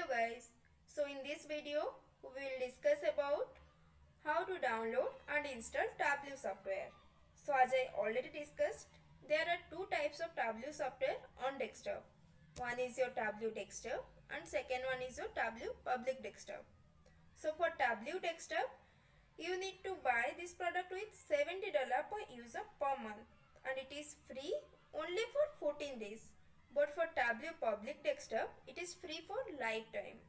guys, so in this video we will discuss about how to download and install Tableau software. So as I already discussed, there are two types of Tableau software on desktop. One is your Tableau desktop and second one is your Tableau public desktop. So for Tableau desktop, you need to buy this product with $70 per user per month and it is free only for 14 days. But for Tableau public desktop, it is free for lifetime.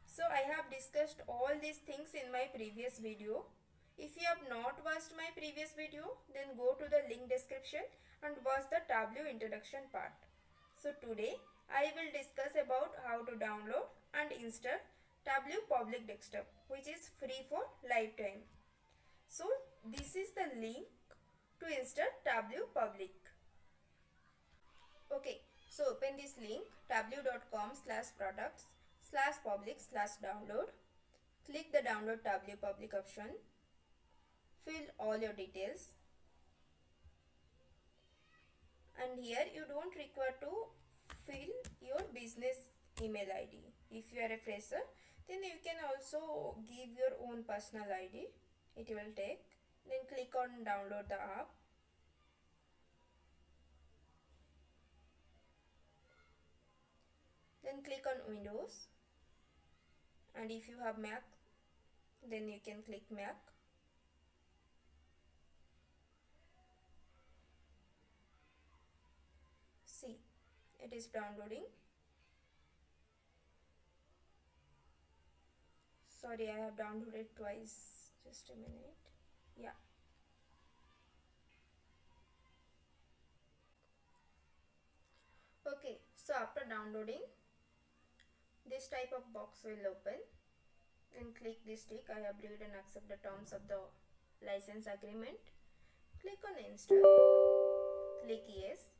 So I have discussed all these things in my previous video. If you have not watched my previous video, then go to the link description and watch the Tableau introduction part. So today I will discuss about how to download and install Tableau public desktop, which is free for lifetime. So this is the link to install Tableau public. Okay, so open this link tableau.com/products/public/download. Click the download Tableau public option. Fill all your details. And here you don't require to fill your business email ID. If you are a fresher, then you can also give your own personal ID. It will take. Then click on download the app. Then click on Windows, and if you have Mac, then you can click Mac. See, it is downloading. Sorry, I have downloaded twice. Just a minute. Yeah. Okay, so after downloading, this type of box will open, and click this tick. I have read and accept the terms of the license agreement. Click on install. Click yes.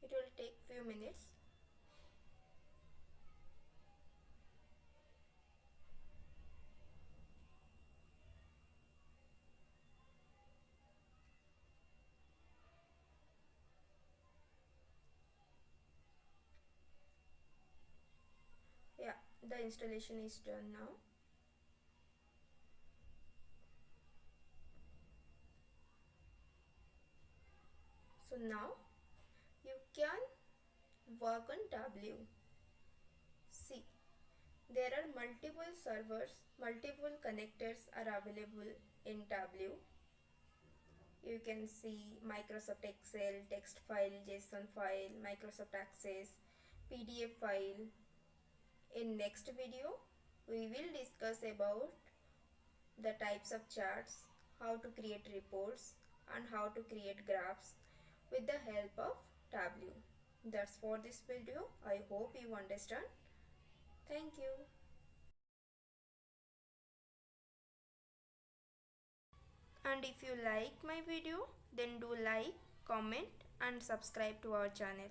It will take few minutes. Yeah, the installation is done now. So now you can work on Tableau. See, there are multiple servers, multiple connectors are available in Tableau. You can see Microsoft Excel, text file, JSON file, Microsoft Access, PDF file. In next video, we will discuss about the types of charts, how to create reports and how to create graphs with the help of Tableau. That's for this video. I hope you understand. Thank you. And if you like my video, then do like, comment and subscribe to our channel.